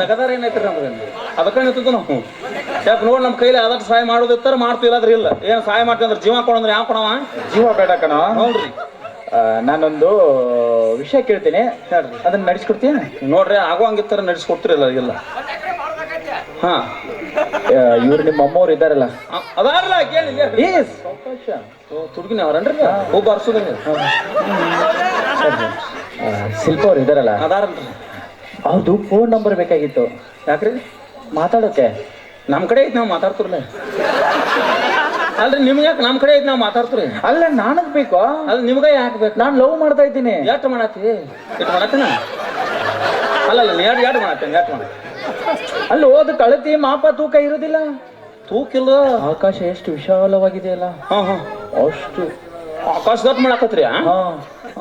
ತಗದಾರ ಏನೈತ್ರಿ ನಮ್ಗೆ ಅದಕ್ಕೆ ನಿಂತದ್ದು ನಾವು ಯಾಕೆ ನೋಡಿ ನಮ್ಮ ಕೈಲಿ ಆದಷ್ಟು ಸಹಾಯ ಮಾಡೋದಿರ್ತಾರೆ ಮಾಡ್ತೀವಿ ಇಲ್ಲಾದ್ರಿ ಇಲ್ಲ ಏನು ಸಹಾಯ ಮಾಡ್ತೀವಿ ಅಂದ್ರೆ ಜೀವ ಕೊಡಂದ್ರೆ ಯಾವ ಕೊಡವ ಜೀವ ಬೇಡ ಕಣ. ನೋಡ್ರಿ ನಾನೊಂದು ವಿಷಯ ಕೇಳ್ತೀನಿ, ಅದನ್ನ ನಡೆಸ್ಕೊಡ್ತೀನಿ. ನೋಡ್ರಿ ಆಗುವಂಗಿತ್ತರ ನಡೆಸ್ಕೊಡ್ತಿರಲ್ಲ ಇಲ್ಲ. ಹಾ ಇವ್ರು ನಿಮ್ಮ ಅಮ್ಮವ್ರು ಇದ್ದಾರಲ್ಲ ಅದಾರಲ್ಲ ಕೇಳಿ ತುಡುಗಿನ ಅವ್ರನ್ರಿ ಒಬ್ಬ ಅರ್ಸೋದಂಗ ಶಿಲ್ಪ ಅವ್ರು ಇದ್ದಾರಲ್ಲ ಅದಾರಲ್ರಿ. ಅವ್ರದ್ದು ಫೋನ್ ನಂಬರ್ ಬೇಕಾಗಿತ್ತು. ಯಾಕ್ರಿ ಮಾತಾಡೋಕೆ? ನಮ್ಮ ಕಡೆ ಐತಿ ನಾವು ಮಾತಾಡ್ತಿರ್ಲ. ಅಲ್ರಿ ನಿಮ್ಗೆ ಯಾಕೆ ನಮ್ಮ ಕಡೆ ಐತಿ ನಾವು ಮಾತಾಡ್ತೀರಿ? ಅಲ್ಲ ನನಗ್ ಬೇಕು. ಅಲ್ಲ ನಿಮ್ಗ ಯಾಕೆ ಬೇಕು? ನಾನು ಲವ್ ಮಾಡ್ತಾ ಇದ್ದೀನಿ. ಎಷ್ಟು ಮಾಡತ್ತಿ? ಎಷ್ಟು ಮಾಡತ್ತೀನ? ಅಲ್ಲಲ್ಲ ಎರಡು ಮಾಡತ್ತೇನೆ ಯಾಕೆ ಮಾಡ? ಅಲ್ಲಿ ಓದು ಕಳತಿ ಮಾಪ ತೂಕ ಇರೋದಿಲ್ಲ. ತೂಕಿಲ್ಲ. ಆಕಾಶ ಎಷ್ಟು ವಿಶಾಲವಾಗಿದೆಯಲ್ಲ. ಅಷ್ಟು ಆಕಾಶ ದೊಡ್ಡ ಮಾಡಾಕತ್ರಿ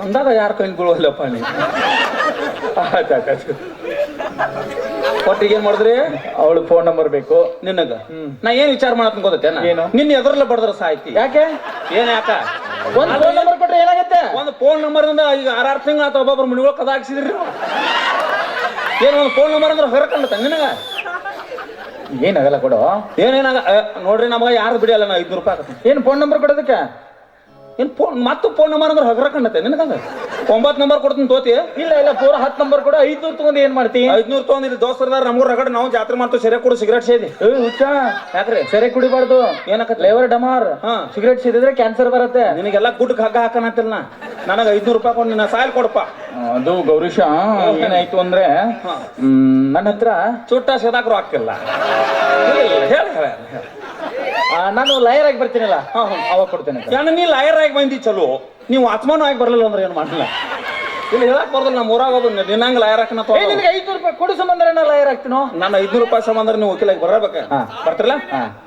ಅಂದಾಗ ಯಾರ ಕೈ ಬೀಳೋಲ್ಲಪ್ಪ ನೀವು. ಒಟ್ಟಿಗೆ ಏನ್ ಮಾಡಿದ್ರಿ? ಅವಳು ಫೋನ್ ನಂಬರ್ ಬೇಕು ನಿನಗ. ನಾ ಏನ್ ವಿಚಾರ ಮಾಡತ್ ಗೊತ್ತೇನ? ಏನು? ನಿನ್ನ ಎದ್ರಲ್ಲ ಬಡದ್ರ ಸಾಯ್ತಿ. ಯಾಕೆ? ಏನ್ ಯಾಕ? ಒಂದು ಫೋನ್ ನಂಬರ್ ಕೊಟ್ರೆ ಏನಾಗತ್ತೆ? ಒಂದು ಫೋನ್ ನಂಬರ್ ಇಂದ ಈಗ 6 ತಿಂಗಳ ಆತ ಒಬ್ಬೊಬ್ರು ಮನಿಗಳು ಕದ ಹಾಕ್ಸಿದ್ರಿ. ಏನು ಒಂದು ಫೋನ್ ನಂಬರ್ ಅಂದ್ರೆ ಹೊರಕಂಡತ ನಿನಗ ಏನಾಗಲ್ಲ ಕೊಡು. ಏನೇನಾಗ ನೋಡ್ರಿ ನಮಗ ಯಾರು ಬಿಡಿಯಲ್ಲ ನಾ 500 ರೂಪಾಯಿ ಆಗತ್ತೆ. ಏನು ಫೋನ್ ನಂಬರ್ ಕೊಡೋದಕ್ಕೆ? ಏನು ಫೋನ್ ಮತ್ತು ಫೋನ್ ನಂಬರ್ ಅಂದ್ರೆ ಹೊರಕಂಡತೆ ನಿನಗಂಗ 9 ನಂಬರ್ ಕೊಡ್ತೀನಿ ತೋತಿ. ಇಲ್ಲ ಪೂರ 10 ನಂಬರ್ ಕೊಡು. 500 ತಗೊಂಡು ಏನ್ ಮಾಡ್ತಿ? 500 ತಗೊಂಡಿದ್ದು ದೋಸ್ತರದಾರ ನಮಗೂ ರಗಡ್ ನಾವು ಜಾತ್ರೆ ಮಾಡ್ತೀವಿ. ಸೆರೆ ಕೊಡು ಸಿಗರೇಟ್ ಸೇದಿ. ಹುಚ್ಚ ಯಾಕ್ರಿ ಸೆರೆ ಕುಡಿಬಾರ್ದು. ಏನಕ್ಕ ಲೇವರ್ ಡಮಾರ್. ಸಿಗರೇಟ್ ಸೇದಿದ್ರೆ ಕ್ಯಾನ್ಸರ್ ಬರುತ್ತೆ. ನಿನಗೆಲ್ಲ ಗುಡ್ಡಕ್ಕೆ ಹಗ್ಗ ಹಾಕನತ್ತಿಲ್ಲ. ನನಗೆ 500 ರೂಪಾಯಿ ಕೊಡು. ನಿನ್ನ ಸಾಯಲ್ ಕೊಡಪ್ಪ. ಅದು ಗೌರೀಶ ಏನಾಯ್ತು ಅಂದ್ರೆ ನನ್ನ ಹತ್ರ ಚುಟ್ಟ ಸೇದಾಕ್ರು ಹಾಕಿಲ್ಲ. ಹೇಳ ನಾನು ಲಾಯರ್ ಆಗಿ ಬರ್ತೀನಲ್ಲ ಅವಾಗ ಕೊಡ್ತೇನೆ. ಯಾನ ನೀ ಲಾಯರ್ ಆಗಿ ಬಂದಿ ಚಲೋ, ನೀವು ಆತ್ಮನೂ ಆಗಿ ಬರಲಿಲ್ಲ ಅಂದ್ರೆ ಏನು ಮಾಡಲಿಲ್ಲ. ಇಲ್ಲಿ ಹೇಳಕ್ ಬರ್ದಲ್ಲ ನಮ್ಮ ಊರಾಗ ನಿನ್ನಂಗ ಲಾಯರ್ ಹಾಕನ. ನಿನಗೆ 500 ರೂಪಾಯಿ ಕೊಡು ಸಂಬಂಧ ನಾ ಲಾಯರ್ ಆಗ್ತೀನೋ. ನಾನು 500 ರೂಪಾಯಿ ಸಂಬಂಧ ನೀವು ವಕೀಲಾಗಿ ಬರಬೇಕ. ಬರ್ತಿರಲ್ಲ?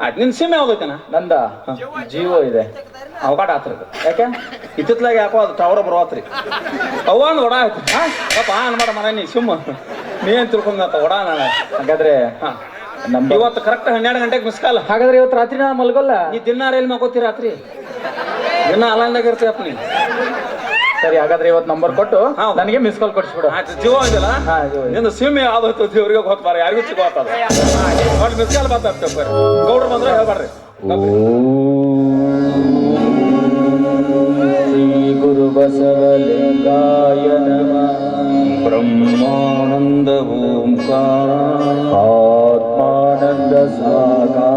ಆಯ್ತು. ನಿನ್ ಸಿಮ್ ಯಾವ್ದೈತೇನ? ನಂದ ಜಿಯೋ ಇದೆ. ಅವಕಾಡ ಆತ್ರಿ. ಯಾಕೆ? ಇತ್ತಿತ್ಲಾಗ ಯಾಕೋ ಅದು ಟವರ ಬರವತ್ರಿ. ಅವ ಒಂದು ಒಡ ಆಯ್ತು. ಅನ್ಮಾಡ ಮರ ನೀ ಸಿಮ್ ನೀ ಏನ್ ತಿಳ್ಕೊಂಡ ಒಡ. ನಾನು ಹಾಗಾದ್ರೆ ಇವತ್ತು ಕರೆಕ್ಟ್ 12 ಗಂಟೆಗೆ ಮಿಸ್ ಕಾಲ್. ಹಾಗಾದ್ರೆ ಇವತ್ತು ರಾತ್ರಿ ನಾನು ಮಲ್ಗೋಲ್ಲ. ನೀ ದಿನ ಎಲ್ಲಿ ಮಗೋತಿ ರಾತ್ರಿ? ದಿನ ಅಲಾಂದಾಗ ಇರ್ತೀಯಪ್ಪ ನೀ. ಸರಿ ಹಾಗಾದ್ರೆ ಇವತ್ತು ನಂಬರ್ ಕೊಟ್ಟು ನನಗೆ ಮಿಸ್ ಕಾಲ್ ಕೊಡ್ಸ್ಬಿಡು. ಆಯ್ತು. ಜೀವ ಇದೆಯಲ್ಲ ನಿನ್ನ ಸಿಮ್ ಯಾವ್ದು ದೇವ್ರಿಗೆ ಗೊತ್ತಾರ ಯಾರಿಗೂ ಸಿಗೋತದ. ನೋಡಿ ಮಿಸ್ ಕಾಲ್ ಬರ್ತಾರೆ. ಗೌಡ್ರು ಬಂದ್ರೆ ಹೇಳ್ಬಾರ್ರಿ. ಶ್ರೀ ಗುರು ಬಸವಲಿಂಗಾಯ ನಮಃ. ಬ್ರಹ್ಮಾನಂದ ಓಂಕಾರ ಆತ್ಮಾನಂದ ಸಾಕಾರ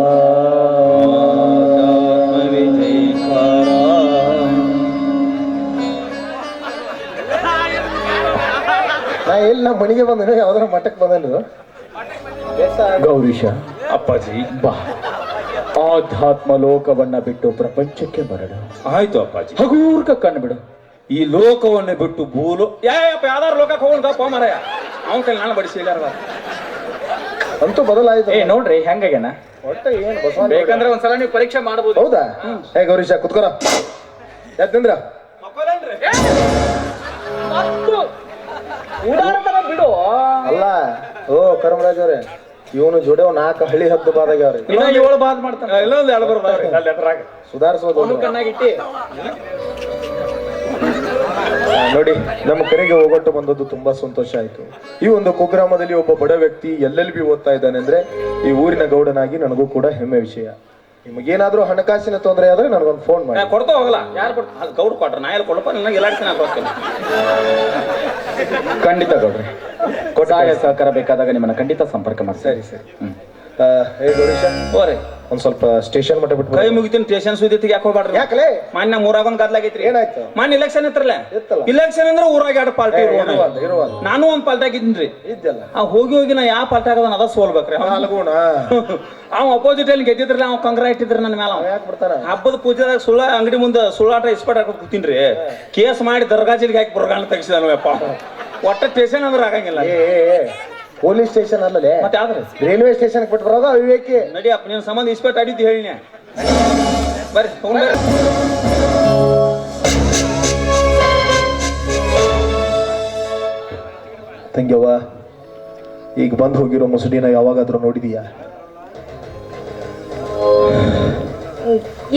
ವಿಜಯಕಾರ. ನಾ ಎಲ್ಲಿ ನಮ್ಮ ಮನೆಗೆ ಬಂದೇನು ಯಾವ್ದಾರ ಮಠಕ್ಕೆ ಬಂದೇನು? ಗೌರೀಶ ಅಪ್ಪಾಜಿ ಬಾ, ಆಧ್ಯಾತ್ಮ ಲೋಕವನ್ನ ಬಿಟ್ಟು ಪ್ರಪಂಚಕ್ಕೆ ಬರಡು. ಆಯ್ತು ಅಪ್ಪಾಜಿ. ಹಗೂರ್ಕ ಕಣ್ಣು ಬಿಡು. ಈ ಲೋಕವನ್ನೇ ಬಿಟ್ಟು ಭೂಲೋ ಯಾವ್ದಾರ ಲೋಕಕ್ಕೆ ಹೋಗೋಣಪ್ಪ ಮಾರಾಯ. ಅವನ ಕೈ ನಾನು ಬಡಿಸಿ ಎಲ್ಲಾರ ಅಂತೂ ಬದಲಾಯ್ತು. ನೋಡ್ರಿ ಹೆಂಗಾಗ್ಯಾನ. ಒಟ್ಟ ಏನ್ ಬಸವ ಬೇಕಂದ್ರೆ ಒಂದ್ಸಲ ನೀವು ಪರೀಕ್ಷೆ ಮಾಡಬಹುದು. ಹೌದಾ? ಹೇ ಗೌರೀಶ ಕುತ್ಕೋರ. ಯಾಕಂದ್ರ ಬಿಡು. ಅಲ್ಲ ಓ ಕರ್ಮರಾಜ್ ಅವ್ರೆ, ಇವನು ಜೋಡೆ 4 ಹಳ್ಳಿ ಹದ್ದು ಬಾದಾಗ್ಯಾವ್ರಿ. 7 ಬಾದ್ ಮಾಡ್ತಾನೆ. ಇಲ್ಲೊಂದು 2 ಬರ್ತಾವ್ರಿ. ಸುಧಾರಿಸೋದು ಕಣ್ಣಾಗಿಟ್ಟಿ ನೋಡಿ. ನಮ್ಮ ಕರೆಗೆ ಹೋಗೊಟ್ಟು ಬಂದದ್ದು ತುಂಬಾ ಸಂತೋಷ ಆಯ್ತು. ಈ ಒಂದು ಕುಗ್ರಾಮದಲ್ಲಿ ಒಬ್ಬ ಬಡ ವ್ಯಕ್ತಿ LLB ಓದ್ತಾ ಇದ್ದಾನೆ ಅಂದ್ರೆ ಈ ಊರಿನ ಗೌಡನಾಗಿ ನನಗೂ ಕೂಡ ಹೆಮ್ಮೆ ವಿಷಯ. ನಿಮಗೇನಾದ್ರೂ ಹಣಕಾಸಿನ ತೊಂದರೆ ಆದ್ರೆ ನನಗೊಂದು ಫೋನ್ ಮಾಡಿ. ಕೊಡ್ತಾ ಹೋಗಲ್ಲ. ಯಾರು ಕೊಡ್ತಾರೆ? ಗೌಡ್ ಕೊಟ್ರ ನಾ ಎಲ್ಲಿ ಕೊಡಪ್ಪ. ನಿನ್ನ ಎಲ್ಲಾಡ್ತೀನಿ ಹಾಕೋತೀನಿ. ಖಂಡಿತ ಗೌಡ್ರಿ. ಸಹಾಯ ಸಹಕಾರ ಬೇಕಾದಾಗ ನಿಮ್ಮನ್ನ ಖಂಡಿತ ಸಂಪರ್ಕ ಮಾಡಿ. ಸರಿ. ಹೇ ಗೌರೀಶ ಹೋರಿ ಒಂದ್ ಸ್ವಲ್ಪ ಸ್ಟೇಷನ್ ಮಟ್ಟ ಬಿಟ್ಟು ಕೈ ಮುಗಿತೀನಿ. ಸ್ಟೇಷನ್ ಸುದ್ದಿ ಯಾಕೆ ಹೋಗ್ಬಾರ್ರಿ? ಯಾಕಲೆ ಮಾನ್ಯ ಊರಾಗ ಒಂದು ಗದ್ಲಾಗೈತ್ರಿ. ಏನಾಯ್ತು? ಮಾನ್ಯ ಇಲೆಕ್ಷನ್ ಇತ್ತಲ್ಲ. ಇಲೆಕ್ಷನ್ ಅಂದ್ರೆ ಊರಾಗ 2 ಪಾರ್ಟಿ ಇರುವಲ್ಲ. ನಾನು ಒಂದ್ ಪಾಲ್ಟಿ ಆಗಿದ್ದೀನ್ರಿ. ಇದ್ದಲ್ಲ ಹೋಗಿ ನಾ ಯಾವ ಪಾಲ್ಟಿ ಆಗದ ಅದ ಸೋಲ್ಬೇಕ್ರಿ. ಅಲ್ಗೋಣ ಅವ್ ಅಪೋಸಿಟ್ ಅಲ್ಲಿ ಗೆದ್ದಿದ್ರಲ್ಲ ಅವ್ ಕಂಗ್ರಾ ಇಟ್ಟಿದ್ರಿ ನನ್ನ ಮೇಲೆ. ಯಾಕೆ ಬಿಡ್ತಾರ? ಹಬ್ಬದ ಪೂಜೆದಾಗ ಸುಳ್ಳ ಅಂಗಡಿ ಮುಂದೆ ಸುಳ್ಳಾಟ ಇಸ್ಪಾಟ್ ಹಾಕೋದು ಕೂತೀನ್ರಿ. ಕೇಸ್ ಮಾಡಿ ದರ್ಗಾಜಿಲ್ಗೆ ಹಾಕಿ ಬರಗಾಣ ತೆಗಿಸಿದಪ್ಪ. ಒಟ್ಟ ಸ್ಟೇಷನ್ ಅಂದ್ರೆ ಆಗಂಗಿಲ್ಲ. ಪೊಲೀಸ್ ಸ್ಟೇಷನ್ ಅಲ್ಲದೆ ಮತ್ತೆ ಯಾವ್ದ್ರಿ? ರೈಲ್ವೆ ಸ್ಟೇಷನ್ ಬಿಟ್ಟು ಬರೋದು ವಿವೇಕಿ. ನಡಿಯಪ್ಪ ನಿನ್ನ ಸಂಬಂಧ ಇಸ್ಪೇಟ್ ಆಡಿದ್ದು ಹೇಳಿನ. ಬರ್ರಿ ತಗೊಂಡ್ಬರ್ರಿ. ತಂಗ್ಯವ್ವ, ಈಗ ಬಂದು ಹೋಗಿರೋ ಮುಸುಡಿನ ಯಾವಾಗಾದ್ರೂ ನೋಡಿದೀಯಾ?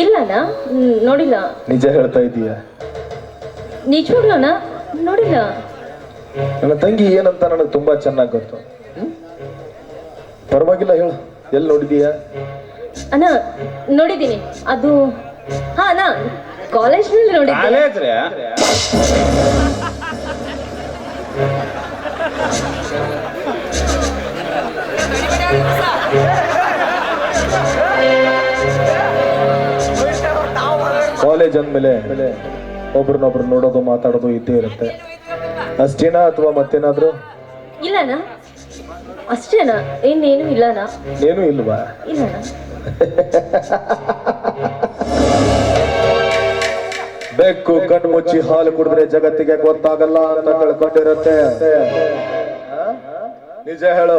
ಇಲ್ಲಣ್ಣ, ನೋಡಿಲ್ಲ. ನಿಜ ಹೇಳ್ತಾ ಇದ್ದೀಯಾ? ನಿಜವಾಗ್ಲಣ್ಣ ನೋಡಿಲ್ಲ. ನನ್ನ ತಂಗಿ ಏನಂತ ನನಗೆ ತುಂಬಾ ಚೆನ್ನಾಗಿ ಗೊತ್ತು. ಪರವಾಗಿಲ್ಲ ಹೇಳು, ಎಲ್ಲಿ ನೋಡಿದೀಯಾ? ಅಣ್ಣ ನೋಡಿದ್ದೀನಿ ಅದು. ಹಾ ಅಣ್ಣ, ಕಾಲೇಜ್ನಲ್ಲಿ ನೋಡಿದ್ದೆ. ಕಾಲೇಜ್ ರೀ? ಕಾಲೇಜ್ ಅಂದ್ಮೇಲೆ ಒಬ್ರನ್ನೊಬ್ರು ನೋಡೋದು ಮಾತಾಡೋದು ಇದ್ದೇ ಇರುತ್ತೆ. ಅಷ್ಟೇನಾ ಅಥವಾ ಮತ್ತೇನಾದ್ರು? ಇಲ್ಲಣ್ಣ, ಅಷ್ಟೇನಾ, ಇನ್ನೇನು ಇಲ್ಲಣ್ಣ. ಏನೂ ಇಲ್ವಾ? ಇಲ್ಲಣ್ಣ. ಬೆಕ್ಕು ಕಣ್ಣು ಮುಚ್ಚಿ ಹಾಲು ಕುಡಿದ್ರೆ ಜಗತ್ತಿಗೆ ಗೊತ್ತಾಗಲ್ಲ ಅಂತ ತಿಳ್ಕೊಂಡಿರುತ್ತೆ. ನಿಜ ಹೇಳು,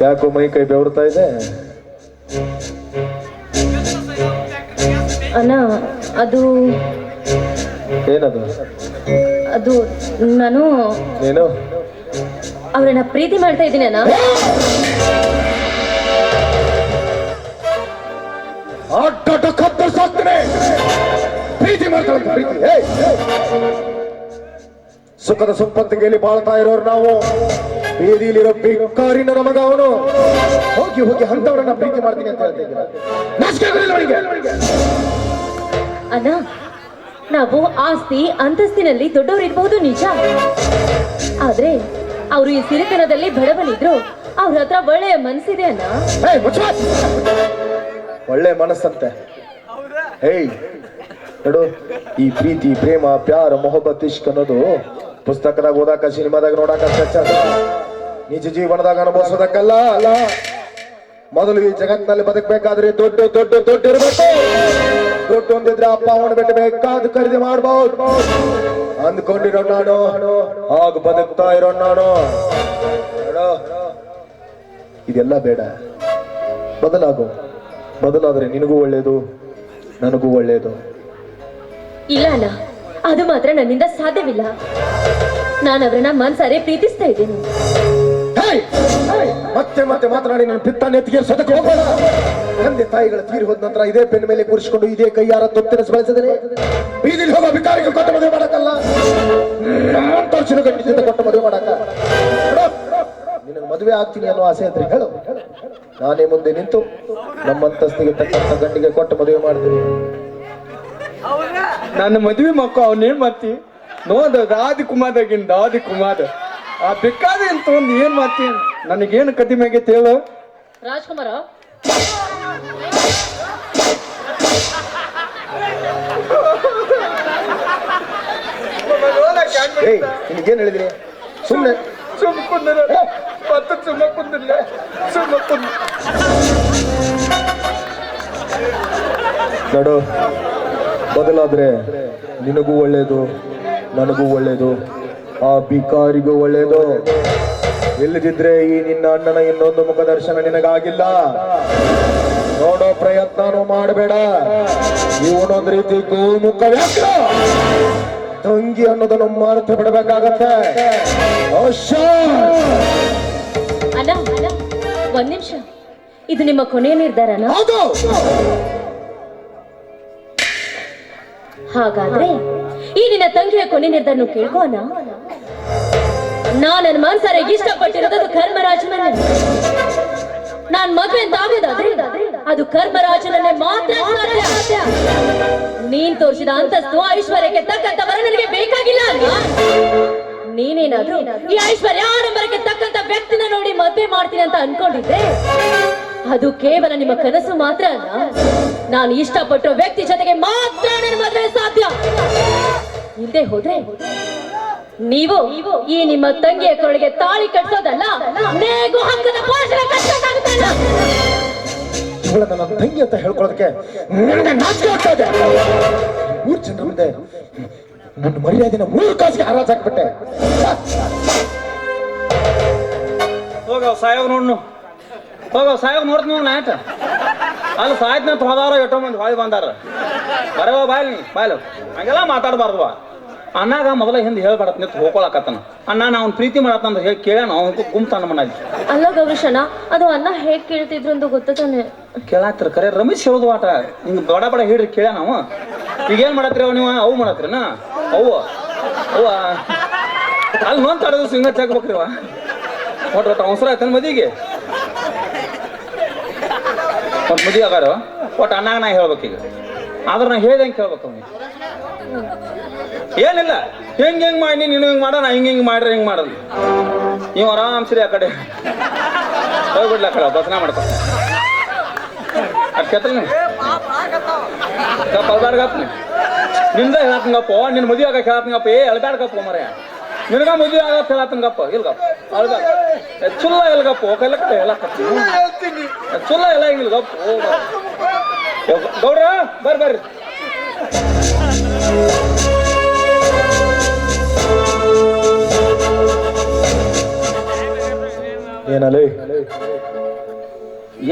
ಯಾಕೋ ಮೈ ಕೈ ಬೆವರ್ತಾ ಇದೆ? ಅಣ್ಣ ಅದು ಏನದು? ಅದು ನಾನು ನೀನು ಅವ್ರನ್ನ ಪ್ರೀತಿ ಮಾಡ್ತಾ ಇದ್ದೀನಿ ಅಣ್ಣ. ಪ್ರೀತಿ ಮಾಡ್ತಾರೆ, ಪ್ರೀತಿ. ಸುಖದ ಸಂಪತ್ತಿಗೆಯಲ್ಲಿ ಬಾಳ್ತಾ ಇರೋರು ನಾವು, ಬೀದಿಲಿರೋ ಭಿಕಾರಿನ ನಮಗ ಅವನು ಹೋಗಿ ಹೋಗಿ ಅಂತವರನ್ನ ಪ್ರೀತಿ ಮಾಡ್ತೀನಿ ಅಂತ ಹೇಳ್ತಿದ್ದೀರ. ಅಣ್ಣ, ನಾವು ಆಸ್ತಿ ಅಂತಸ್ತಿನಲ್ಲಿ ದೊಡ್ಡವರು ಇರಬಹುದು ನಿಜ, ಆದ್ರೆ ಅವರು ಈ ಸಿರಿತನದಲ್ಲಿ ಬಡವನಿದ್ರು ಅವ್ರ ಹತ್ರ ಒಳ್ಳೆಯ ಮನಸ್ಸಿದೆ ಅಣ್ಣ. ಒಳ್ಳೆ ಮನಸ್ಸಂತೆ. ಹೇಯ್ ನೋಡು, ಈ ಪ್ರೀತಿ ಪ್ರೇಮ ಪ್ಯಾರ ಮೊಹಬ್ಬತ್ ಇಷ್ಕ್ ಅನ್ನೋದು ಪುಸ್ತಕದಾಗ ಓದಾಕ ಸಿನಿಮಾದಾಗ ನೋಡಾಕ ನಿಜ ಜೀವನದಾಗ ಅನುಭವಿಸೋದಕ್ಕಲ್ಲ. ಮೊದಲು ಈ ಜಗತ್ತಿನಲ್ಲಿ ಬದುಕಬೇಕಾದ್ರೆ ದೊಡ್ಡ ದೊಡ್ಡ ದೊಡ್ಡ ಇರಬೇಕು. ದೊಡ್ಡ ಒಂದಿದ್ರೆ ಅಪ್ಪ ಅವನು ಬಿಟ್ಟು ಬೇಕಾದ ಖರೀದಿ ಮಾಡ್ಬೋದು ಅಂದ್ಕೊಂಡಿರೋ ನಾನು, ಹಾಗ ಬದುಕ್ತಾ ಇರೋ ನಾನು. ಇದೆಲ್ಲ ಬೇಡ, ಬದಲಾಗು. ಬದಲಾದ್ರೆ ನಿನಗೂ ಒಳ್ಳೇದು, ನನಗೂ ಒಳ್ಳೇದು. ಇಲ್ಲ ಅಣ್ಣ, ಅದು ಮಾತ್ರ ನನ್ನಿಂದ ಸಾಧ್ಯವಿಲ್ಲ. ನಾನು ಅವರನ್ನ ಮನ್ಸಾರೆ ಪ್ರೀತಿಸ್ತಾ ಇದ್ದೀನಿ. ಮತ್ತೆ ಮತ್ತೆ ಮಾತನಾಡಿ ನನ್ನ ಪಿತ್ತ ನೆತ್ತಿಗೆ ಸದಕ್ಕೆ ಹೋಗೋಣ. ತಂದೆ ತಾಯಿಗಳ ತೀರಿ ಹೋದ ನಂತರ ಇದೇ ಬೆನ್ನ ಮೇಲೆ ಕೂರಿಸಿಕೊಂಡು ಇದೇ ಕೈಯಾರ ತೊತ್ತಿನ ಬೆಳೆಸಿದರೆ ಬೀದಿಲಿ ಹೋಗೋ ಭಿಕಾರಿಗೆ ಕೊಟ್ಟ ಮದುವೆ ಮಾಡಕ್ಕಲ್ಲ, ನಮ್ಮಂತರ್ಶನ ಗಂಟಿಸಿದ ಕೊಟ್ಟ ಮದುವೆ ಮಾಡಕ್ಕ. ನಿನಗೆ ಮದುವೆ ಆಗ್ತೀನಿ ಅನ್ನೋ ಆಸೆ ಇದ್ರೆ ಹೇಳು, ನಾನೇ ಮುಂದೆ ನಿಂತು ನಮ್ಮಂತಸ್ತಿಗೆ ತಕ್ಕಂತ ಗಂಡಿಗೆ ಕೊಟ್ಟ ಮದುವೆ ಮಾಡ್ತೀನಿ. ನನ್ನ ಮದ್ವಿ ಮಕ್ಕ ಅವನೇನ್ ಮಾಡ್ತಿ ನೋದ ದಾದಿ ಕುಮಾರದಾಗಿನ್ ದಾದಿ ಕುಮಾರ ಆ ಬೇಕಾದ ಅಂತ ಒಂದು ಏನ್ ಮಾಡ್ತಿ? ನನಗೇನು ಕದಿಮೆ ಆಗೈತೆ ಹೇಳು ರಾಜ್ಕುಮಾರ. ನಿನಗೇನ್ ಹೇಳಿದ್ರಿ? ಸುಮ್ಮನೆ ನೋಡು, ಬದಲಾದ್ರೆ ನಿನಗೂ ಒಳ್ಳೇದು, ನನಗೂ ಒಳ್ಳೇದು, ಆ ಭಿಕಾರಿಗೂ ಒಳ್ಳೇದು. ಇಲ್ಲದಿದ್ರೆ ಈ ನಿನ್ನ ಅಣ್ಣನ ಇನ್ನೊಂದು ಮುಖ ದರ್ಶನ ನಿನಗಾಗಿಲ್ಲ. ನೋಡೋ ಪ್ರಯತ್ನನೂ ಮಾಡಬೇಡ. ಇವನೊಂದ್ ರೀತಿ ಗೋಮುಖ ವ್ಯಾಘ್ರ, ತಂಗಿ ಅನ್ನೋದನ್ನು ಮಾರ್ತ ಬಿಡಬೇಕಾಗತ್ತೆ. ಅಣ್ಣ, ಒಂದ್ ನಿಮಿಷ, ಇದು ನಿಮ್ಮ ಕೊನೆಯ ನಿರ್ಧಾರನಾ? ಹಾಗಾದ್ರೆ ಈ ನಿನ್ನ ತಂಗಿಯ ಕೊನೆ ನಿರ್ಧಾರ ಕೇಳ್ಕೋಣ. ನನ್ನ ಮನ್ಸಾರೆ ಇಷ್ಟಪಟ್ಟಿರೋದು ಕರ್ಮರಾಜನನ್ನೇ. ನಾನ್ ಮದುವೆ ಅಂತ ಆಗೋದಾದ್ರೆ ಅದು ಕರ್ಮರಾಜನನ್ನೇ ಮಾತ್ರ ಸಾಧ್ಯ. ನೀನ್ ತೋರಿಸಿದ ಅಂತಸ್ತು ಐಶ್ವರ್ಯಕ್ಕೆ ತಕ್ಕಂತ ವರ ನನಗೆ ಬೇಕಾಗಿಲ್ಲ ಅಲ್ವಾ? ನೀನೇನಾದ್ರೂ ಈ ಐಶ್ವರ್ಯ ಆಡಂಬರಕ್ಕೆ ತಕ್ಕಂತ ವ್ಯಕ್ತಿನ ನೋಡಿ ಮದುವೆ ಮಾಡ್ತೀನಿ ಅಂತ ಅನ್ಕೊಂಡಿದ್ರೆ ಅದು ಕೇವಲ ನಿಮ್ಮ ಕನಸು ಮಾತ್ರ ಅಲ್ಲ. ನಾನು ಇಷ್ಟಪಟ್ಟೋ ವ್ಯಕ್ತಿ ಜೊತೆಗೆ ಮಾತ್ರ ನನ್ನ ಮದುವೆ ಸಾಧ್ಯ. ಇಲ್ಲದೆ ಹೋದ್ರೆ ನೀವು ಈ ನಿಮ್ಮ ತಂಗಿಯ ಕೊರಳಿಗೆ ತಾಳಿ ಕಟ್ಟೋದಲ್ಲ, ನೇಗು ಹಂಗದ ಭಾಷಣ ಕಟ್ಟೋದಾಗುತ್ತಲ್ಲ. ಇವಳ ನನ್ನ ತಂಗಿ ಅಂತ ಹೇಳ್ಕೊಳ್ಳೋದಕ್ಕೆ ನನಗೆ ನಾಚಿಕೆ ಆಗ್ತಾ ಇದೆ. ಮೂರು ಜನರ ಮುಂದೆ ನನ್ನ ಮರ್ಯಾದೆನ 3 ಕಾಸಿಗೆ ಹರಾಜಾಕ್ಬಿಟ್ಟೆ. ಹೋಗ ಸಾಯವ್ ನೋಡ್ನು, ಹೋಗ ಸಾಯವ್ ನೋಡ್ತ ನೋಡ್ ನಾಟ ಅಲ್ಲಿ ಸಾಯ್ತನಂತ ಹೋದಾರ ಎಷ್ಟೋ ಮಂದಿ ಹೊಳಿ ಬಂದಾರ. ಬರವ ಬಾಯ್ಲಿ ಬಾಯ್ಲು ಹಂಗೆಲ್ಲ ಮಾತಾಡಬಾರ್ದು. ಅಣ್ಣಾಗ ಮೊದಲ ಹಿಂದೆ ಹೇಳ್ಬಾರತ್ ನಿಂತು ಹೋಗ್ಕೊಳಕತ್ತನ. ಅಣ್ಣ ನಾವು ಪ್ರೀತಿ ಮಾಡತ್ತಂದ್ರೆ ಹೇಳಿ ಕೇಳ್ಯಾನ, ಅವ್ನು ಗುಮ್ತಾನ ಮನಾಗಿ. ಅಲ್ಲ ಗೌರೀಶಣ್ಣ, ಅದು ಅಣ್ಣ ಹೇಗ್ ಕೇಳ್ತಿದ್ರು ಅಂತ ಗೊತ್ತಾನೆ. ಕೇಳಾತ್ರ ಕರೆ ರಮೇಶ್ ಹೇಳುದು ಆಟ ಹಿಂಗೆ ಬಡ ಬಡ ಹಿಡ್ರಿ ಕೇಳ ನಾವು. ಈಗೇನ್ ಮಾಡತ್ರಿ ನೀವು? ಅವು ಮಾಡತ್ರಿನ ಅವು ಅವ ಅಲ್ಲಿ ನೋನ್ ತಡದು ಸಿಂಗ ಚಾಕ್ಬೇಕ್ರಿವ. ಒಟ್ಟು ಅವಸರ ಆಯ್ತಾನ ಮದಿಗೆ ಒಂದು ಮದುವೆ ಆಗಾರ ಒಟ್ಟು ಅಣ್ಣಾಗ ನಾ ಹೇಳ್ಬೇಕೀಗ ಆದ್ರೆ ನಾ ಹೇಳ್ದಂಗೆ ಕೇಳ್ಬೇಕು ಅವ್ನಿಗೆ ಏನಿಲ್ಲ ಹೆಂಗೆ ಮಾಡಿ ನೀನು ಹಿಂಗೆ ಮಾಡೋ ನಾ ಹಿಂಗೆ ಮಾಡ್ರೆ ಹಿಂಗೆ ಮಾಡಲ್ಲ ನೀವು ಆರಾಮ್ ಸರಿ ಆ ಕಡೆ ಹೋಗ್ಬಿಡ್ಲ ಆ ಕಡೆ ಬಸನ ಮಾಡ್ಕೊ ಅದು ಕೆತ್ತಲ್ ಗಪ್ಪ ಅಲ್ದಾಡ್ಗಪ್ಪ ನಿಂದ ಹೇಳತ್ತಂಗಪ್ಪ ನಿನ್ನ ಮದುವೆ ಆಗಕ್ಕೆ ಹೇಳತ್ತಂಗಪ್ಪ ಎಳ್ದಾಡ್ಗಪ್ಪ ಮರ್ಯ ನಿನಗ ಮದುವೆ ಆಗತ್ತೆ ಹೇಳತ್ತಂಗಪ್ಪ ಇಲ್ಗಪ್ಪ ಅಳ್ದ ಚುಲ್ಲ ಎಲ್ಗಪ್ಪ ಕೈಲ ಕಡೆ ಎಲ್ಲ ಚುಲ್ಲ ಎಲ್ಲ ಹಿಂಗಿಲ್ಗಪ್ಪ ಗೌಡ್ರ ಬರ್ರಿ ಏನಲ್ಲ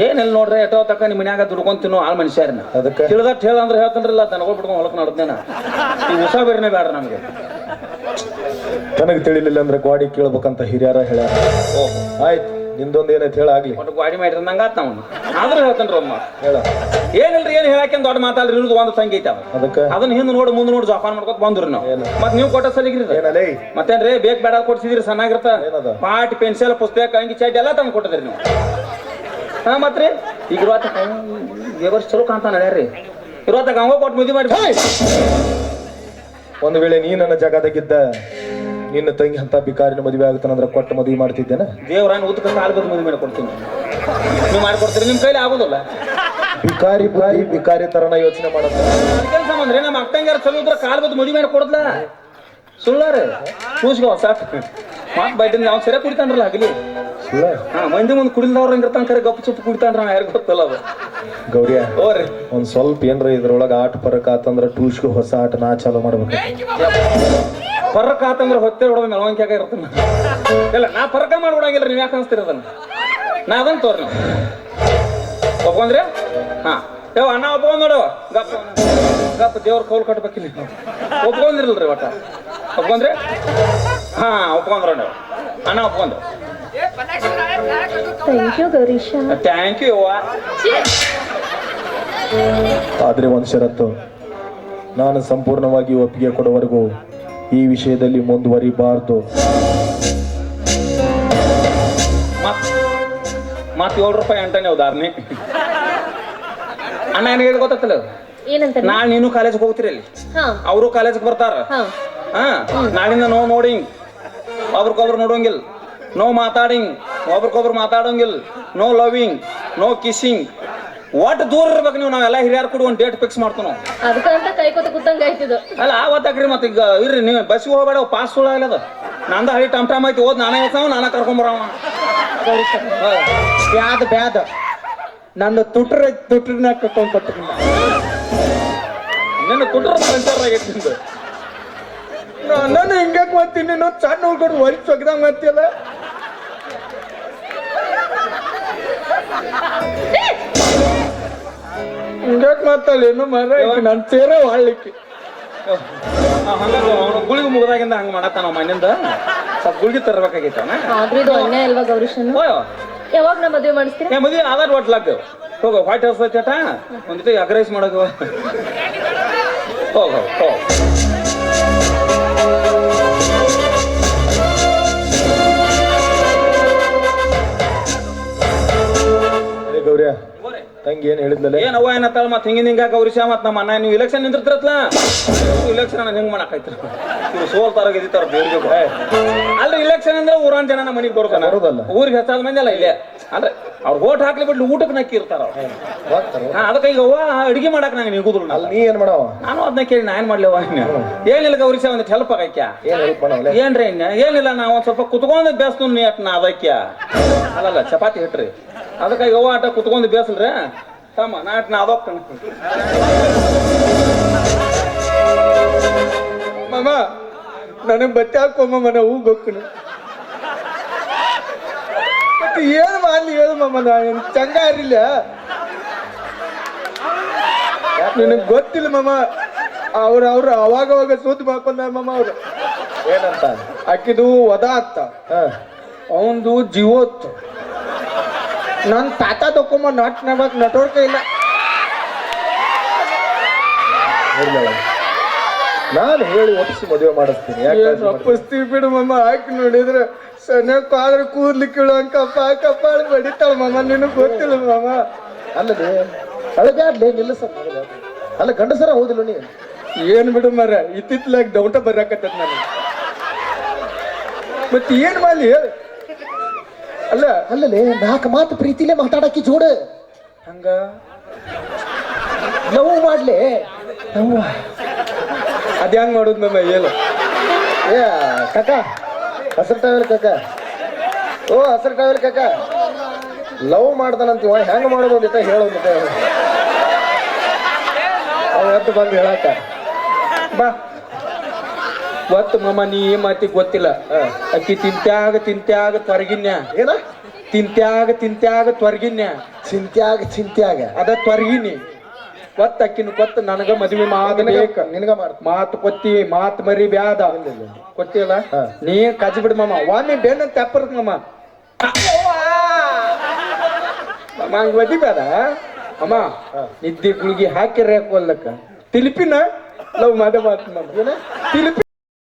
ಏನಿಲ್ಲ ನೋಡ್ರಿ ಎಟೋ ತಕ್ಕ ನಿಮ್ಮ ಮನ್ಯಾಗ ದುಡ್ಕೊಂತಿನೋ ಆಳ್ ಮನುಷ್ಯರನ್ನ ಅದಕ್ಕೆ ತಿಳಿದಟ್ಟು ಹೇಳಂದ್ರೆ ಹೇಳ್ತಾನ್ರಲ್ಲ ದನಗಳು ಬಿಡ್ಕೊಂಡು ಹೊಲಕ್ ನೋಡ್ದೇನ ಈ ಹೊಸ ಬೇರೆನೇ ಬೇಡ ನಮ್ಗೆ ತನಗೆ ತಿಳಿಲಿಲ್ಲ ಅಂದ್ರೆ ಗಾಡಿ ಕೇಳ್ಬೇಕಂತ ಹಿರಿಯರ ಹೇಳ್ಯಾರ ಆಯ್ತು ನಿಂದೊಂದು ಏನೈತೆ ಹೇಳಾಗ್ಲಿ ಒಟ್ಟು ಗಾಡಿ ಮಾಡಿದ್ರೆ ನಂಗೆ ಆತ ಅವ್ನು ಆದ್ರೂ ಹೇಳ್ತಾನ್ರಿ ಅಮ್ಮ ಹೇಳ ಏನಿಲ್ರಿ ಏನ್ ಹೇಳಕ್ಕೆ ದೊಡ್ಡ ಮಾತಾಡ್ರಿ ಇರೋದು ಒಂದು ಸಂಗೀತ ಐತಾವ ಅದಕ್ಕೆ ಅದನ್ನ ಹಿಂದೆ ನೋಡಿ ಮುಂದೆ ನೋಡಿ ಜೋಪಾನ ಮಾಡ್ಕೊತ ಬಂದ್ರಿ ನಾವು ಮತ್ ನೀವು ಕೊಟ್ಟ ಸಲಿಗ್ರಿ ಏನಲ್ಲೇ ಮತ್ತೇನ್ರಿ ಬೇಕ್ ಬೇಡ ಕೊಡ್ಸಿದ್ರಿ ಚೆನ್ನಾಗಿರ್ತ ಏನದ ಪಾಟ್ ಪೆನ್ಸಿಲ್ ಪುಸ್ತಕ ಅಂಗಿ ಚಡ್ಡಿ ಎಲ್ಲ ತಂದು ಕೊಟ್ಟಿದ್ರಿ ನೀವು ಹಾ ಮತ್ರಿ ಈಗ ವರ್ಷ ಚಲೋ ಕಾಣ್ತಾ ನಡ್ಯಾರಿ ಇರುವತ್ತಾಗ ಹಂಗ ಕೊಟ್ಟು ಮದುವೆ ಮಾಡಿ ಒಂದು ವೇಳೆ ನೀ ನನ್ನ ಜಾಗದಾಗಿದ್ದ ನಿನ್ನ ತಂಗಿ ಅಂತ ಬಿಕಾರಿನ ಮದುವೆ ಆಗುತ್ತಾನಂದ್ರೆ ಕೊಟ್ಟು ಮದುವೆ ಮಾಡ್ತಿದ್ದೇನೆ ದೇವ್ರಾನ ಉದ್ಕ ಕಾಲು ಬದ್ ಮದುವೆ ಮಾಡಿಕೊಡ್ತೀನಿ ನೀವು ಮಾಡ್ಕೊಡ್ತೀರಿ ನಿಮ್ ಕೈಲಿ ಆಗೋದಿಲ್ಲ ಬಿಕಾರಿ ಬಾಯಿ ಬಿಕಾರಿ ತರನ ಯೋಚನೆ ಮಾಡತ್ತ ಕೆಲಸ ಬಂದ್ರಿ ನಮ್ಮ ಅಕ್ಕಂಗಾರ ಚಲೋ ಇದ್ರ ಕಾಲು ಬದ್ ಮದುವೆ ಮಾಡಿ ಕೊಡದ್ಲ ಸುಳ್ಳಾರ ಕೂಸ್ಗೋ ಸಾಕು ಮಾತ್ ಬೈದಿಂದ ಅವ್ನು ಸರಿಯಾಗಿ ಕುಡಿತಾನ್ರಲ್ಲ ಆಗಲಿ ಸುಳ್ಳ ಹಾ ಮಂದಿ ಮುಂದೆ ಕುಡಿಲ್ದವ್ರ ಹಂಗಿರ್ತಾನ ಕರೆ ಗಪ್ ಚುಪ್ ಕುಡಿತಾನ್ರ ಯಾರಿಗೂ ಗೊತ್ತಲ್ಲ ಅದು ಗೌರಿಯ ಹೋರಿ ಒಂದ್ ಸ್ವಲ್ಪ ಏನ್ರ ಇದ್ರೊಳಗ ಆಟ ಪರಕ ಆತಂದ್ರ ಟೂಸ್ಗೆ ಹೊಸ ಆಟ ನಾ ಚಾಲು ಮಾಡ್ಬೇಕು ಪರಕ ಆತಂದ್ರೆ ಹೊತ್ತೆ ಹೊಡೋದು ಮೆಳವಂಕ್ಯಾಗ ಇರ್ತಾನ ಇಲ್ಲ ನಾ ಪರಕ ಮಾಡ್ಬಿಡಂಗಿಲ್ಲ ನೀವ್ ಯಾಕೆ ಅನ್ಸ್ತೀರ ಅದನ್ನ ನಾ ಅದನ್ನ ತೋರಿ ಒಪ್ಕೊಂಡ್ರಿ ಹಾ ಯಾವ ಅಣ್ಣ ಒಪ್ಕೊಂಡ್ ನೋಡು ಗಪ್ಪ ಗಪ್ಪ ದೇವ್ರ ಕೌಲ್ ಕಟ್ಬೇಕಿಲ್ಲ ಒಪ್ಕೊಂಡಿರಲ್ರಿ ಒಟ್ಟ ಒಪ್ಕೊಂಡ್ರಿ ಹಾ ಒಪ್ಕೊಂಡ್ರ ನೀವು ಅಣ್ಣ ಒಪ್ಕೊಂಡ್ರು thank you Gowrisha thank you ಅವ್ವ ಆದ್ರೆ ಒಂದ್ ಷರತ್ತು ನಾನು ಸಂಪೂರ್ಣವಾಗಿ ಒಪ್ಪಿಗೆ ಕೊಡುವವರೆಗೂ ಈ ವಿಷಯದಲ್ಲಿ ಮುಂದುವರಿಬಾರ್ದು ಮತ್ ₹7 ಅಂತಾನೆ ಉದಾಹರಣೆ ಅಣ್ಣ ಏನ್ ಗೊತ್ತಲ್ಲ ಏನಂತ ನಾಳೆ ನೀನು ಕಾಲೇಜ್ಗೆ ಹೋಗ್ತೀರಿ ಅಲ್ಲಿ ಹಾ ಅವರು ಕಾಲೇಜ್ಗೆ ಬರ್ತಾರ ಹಾ ಹಾ ನಾಳಿಂದ ನೋಡಿಂಗ್ ಒಬ್ರಿಗೊಬ್ರು ನೋಡೋಂಗಿಲ್ಲ ನೋ ಮಾತಾಡಿಂಗ್ ಒಬ್ರಿಗೊಬ್ರು ಮಾತಾಡೋಂಗಿಲ್ಲ ನೋ ಲವಿಂಗ್ ನೋ ಕಿಸ್ಸಿಂಗ್ ಒಟ್ಟು ದೂರ ಇರ್ಬೇಕು ನೀವು ನಾವೆಲ್ಲ ಹಿರಿಯರು ಕೂಡ ಒಂದು ಡೇಟ್ ಫಿಕ್ಸ್ ಮಾಡ್ತೀವಿ ನಾವು ಅದಕ್ಕಂತ ಕೈ ಕೊತ್ತ ಕೂತಂಗ ಆಯ್ತಿದ್ದು ಅಲ್ಲ ಆವತ್ತಾಕ್ರಿ ಮತ್ತೆ ಈಗ ಇರ್ರಿ ನೀವು ಬಸ್ಸಿಗೆ ಹೋಗ್ಬೇಡ ಪಾಸ್ ಸುಳ್ಳಾಗಲ್ಲ ನಂದ ಹಳಿ ಟಮ್ ಐತಿ ಹೋದ್ ನಾನೇ ಹೋಗ್ತಾವ ನಾನೇ ಕರ್ಕೊಂಬರವ ಬ್ಯಾದ ಬ್ಯಾದ ನನ್ನ ತುಟ್ರನ್ನ ಕಟ್ಕೊಂಡ್ ಬರ್ತೀನಿ ನಿನ್ನ ಕುಟ್ರ ಪಂಚರ್ ಆಗೈತಿ ನಿಂದು ನಾನು ಹಿಂಗ್ಯಾಕ್ ಮಾಡ್ತೀನಿ ನೀನು ಸಣ್ಣ ಹುಡ್ಕೊಂಡು ಒರಿ ಸೊಗ್ದಂಗ್ ಮಾಡ್ತಿಯಲ್ಲ ಹಿಂಗ್ಯಾಕ್ ಮಾತಲ್ಲ ಏನು ಮರ ನನ್ ಸೇರ ಹಾಳ್ಲಿಕ್ಕೆ ಹಂಗ ಗುಳಿಗೆ ಮುಗ್ದಾಗಿಂದ ಹಂಗ ಮಾಡತ್ತಾನ ಮನೆಯಿಂದ ಸ್ವಲ್ಪ ಗುಳಿಗೆ ತರ್ಬೇಕಾಗೈತ ಆದ್ರೂ ಇದು ಅನ್ಯಾಯ ಅಲ್ವಾ ಗೌರೀಶನು ಯಾವಾಗ ನಾ ಮದುವೆ ಮಾಡಿಸ್ತೀರಾ ಮದುವೆ ಆಧಾರ್ ಒಟ್ಲಾಗ್ತೇವೆ ಹೋಗ ವೈಟ್ ಹೌಸ್ ಐತೇಟ ಒಂದಿಟ್ಟು ಎಗ್ ರೈಸ್ ಮಾಡೋದು ಹೋಗ ಹೋಗ ಗೌರಿಯ ತಂಗಿ ಏನ್ ಹೇಳಿದ್ಲಲ್ಲ ಏನವ್ವ ಏನತ್ತಾಳ ಮತ್ತೆ ಹಿಂಗ ಗೌರೀಶ ಮತ್ ನಮ್ಮ ಅಣ್ಣ ನೀವು ಇಲೆಕ್ಷನ್ ನಿಂತಿರ್ತ್ರತ್ಲ ಇಲೆಕ್ಷನ್ ಹೆಂಗ್ ಮಾಡಾಕೈತ್ರ ಇವ್ರು ಸೋಲ್ತಾರ ಗೆದಿತಾರ ದೇವ್ರಿಗೆ ಅಲ್ರಿ ಇಲೆಕ್ಷನ್ ಅಂದ್ರೆ ಊರಾನ್ ಜನ ನಮ್ಮ ಮನೆಗೆ ಬರ್ತಾನ ಬರೋದಲ್ಲ ಊರಿಗೆ ಹೆಚ್ಚಾದ ಮಂದಿ ಅಲ್ಲ ಇಲ್ಲೇ ಅಂದ್ರೆ ಅವ್ರು ಓಟ್ ಹಾಕ್ಲಿ ಬಿಡ್ಲಿ ಊಟಕ್ಕೆ ನಕ್ಕಿ ಇರ್ತಾರ ಅದಕ್ಕೆ ಈಗ ಅವ್ವ ಅಡಿಗೆ ಮಾಡಕ್ ನಂಗೆ ನಿಗುದಿಲ್ಲ ಅಲ್ಲಿ ನೀ ಏನ್ ಮಾಡವ ನಾನು ಅದನ್ನ ಕೇಳಿ ನಾ ಏನ್ ಮಾಡ್ಲಿವ ಏನಿಲ್ಲ ಗೌರೀಶ ಒಂದ್ ಹೆಲ್ಪ್ ಆಗೈಕ್ಯ ಏನ್ರಿ ಏನಿಲ್ಲ ನಾ ಒಂದ್ ಸ್ವಲ್ಪ ಕುತ್ಕೊಂಡ್ ಬೇಸ್ತು ನೀ ಅಟ್ ನಾ ಅದಕ್ಯ ಅಲ್ಲಲ್ಲ ಚಪಾತಿ ಹಿಟ್ರಿ ಅದಕ್ಕಾಗಿ ಅವ್ವ ಆಟ ಕುತ್ಕೊಂಡ್ ಬೇಸಲ್ರಿ ತಮ್ಮ ನಾಟ್ ನಾ ಅದೋಗ್ತಾನ ಮಾಮ ನನಗ್ ಬಟ್ಟೆ ಹಾಕೊಮ್ಮ ಮನ ಹೂಗ್ ಹೋಗ್ತೀನಿ ಮತ್ತೆ ಏನು ಮಾಡ್ಲಿ ಹೇಳು ಮಾಮ ನಾ ಏನ್ ಚಂಗ ಇರಲಿಲ್ಲ ನಿನಗ್ ಗೊತ್ತಿಲ್ಲ ಮಾಮ ಅವ್ರು ಅವಾಗ ಸೂತ್ ಮಾಡ್ಕೊಂಡ ಮಾಮ ಅವ್ರು ಏನಂತ ಆಕಿದು ವದ ಅತ್ತ ಅವಂದು ಜೀವೋತ್ತು ನನ್ ತಾತ ತಕೊಂಬ ನಟೋರ್ಕ ಇಲ್ಲ ನಾನು ಹೇಳಿ ಒಪ್ಪಿಸಿ ಮದುವೆ ಮಾಡಿಸ್ತೀನಿ ಯಾಕೆ ಒಪ್ಪಿಸ್ತೀವಿ ಬಿಡು ಮಾಮ ಹಾಕಿ ನೋಡಿದ್ರೆ ಸನ್ಯಕ್ಕೆ ಆದ್ರೆ ಕೂದ್ಲು ಕೀಳುವಂಗ ಕಪ್ಪಾಳ ಬಡಿತಾಳ ಮಾಮ, ನಿನಗ್ ಗೊತ್ತಿಲ್ಲ ಮಾಮ. ಅಲ್ಲದೆ ಅಳಗಾಡ್ಲೆ ನಿಲ್ಲಿಸ ಅಲ್ಲ ಗಂಡಸರ ಹೌದಿಲ್ಲ ನೀ ಏನ್ ಬಿಡು ಮರ, ಇತ್ತಿತ್ಲಾಗ ಡೌಟ ಬರಾಕತ್ತ ನಾನು. ಮತ್ತೆ ಏನ್ ಮಾಡ್ಲಿ ಹೇಳ? ಅಲ್ಲ ಅಲ್ಲಲೆ 4 ಮಾತು ಪ್ರೀತಿಲೇ ಮಾತಾಡಕ್ಕೆ ಜೋಡ ಹಂಗ ಲವ್ ಮಾಡ್ಲೆ ಅದ್ ಹೆಂಗ್ ಮಾಡೋದು ಮಾಮ ಹೇಳು? ಏ ಕಾಕ ಹಸರು ಟಾವೆಲ್ ಕಾಕ, ಓ ಹಸರು ಟಾವೆಲ್ ಕಾಕ, ಲವ್ ಮಾಡ್ತಾನಂತೀವ ಹೆಂಗ್ ಮಾಡೋದು ಅಂತ ಹೇಳೋದು ಅವತ್ತು ಬಂದು ಹೇಳಕ್ಕ ಬಾ. ಒತ್ತು ಮಾಮ ನೀ ಈ ಮಾತಿಗೆ ಗೊತ್ತಿಲ್ಲ. ಅಕ್ಕಿ ತಿಂತ್ಯಾಗ ತೊರಗಿನ್ಯ ಏನ ತಿಂತ್ಯಾಗ ತೊರಗಿನ್ಯ ಚಿಂತ್ಯಾಗ ಅದ ತೊರಗಿನಿ. ಒತ್ತ ಅಕ್ಕಿನ ಕೊತ್ತ ನನಗ ಮದುವೆ ಮಾಡಬೇಕ. ನಿನಗ ಮಾಡ್ ಮಾತು ಕೊತ್ತಿ ಮಾತು ಮರಿ ಬ್ಯಾದ ಕೊತ್ತಿಲ್ಲ. ನೀ ಕಜಿ ಬಿಡು ಮಾಮ, ಒಮ್ಮೆ ಬೆನ್ನ ತೆಪ್ಪರ್ತ ಮಾಮ. ಮಾಮ ಹಂಗ ಒದಿ ಬೇಡ ಅಮ್ಮ. ನಿದ್ದೆ ಗುಳಿಗೆ ಹಾಕಿರ ಹಾಕೋಲ್ಲಕ್ಕ ತಿಲಿಪಿನ ಲವ್ ಮಾಡ ಮಾತು ಮಾಮ. ತಿಲಿಪಿ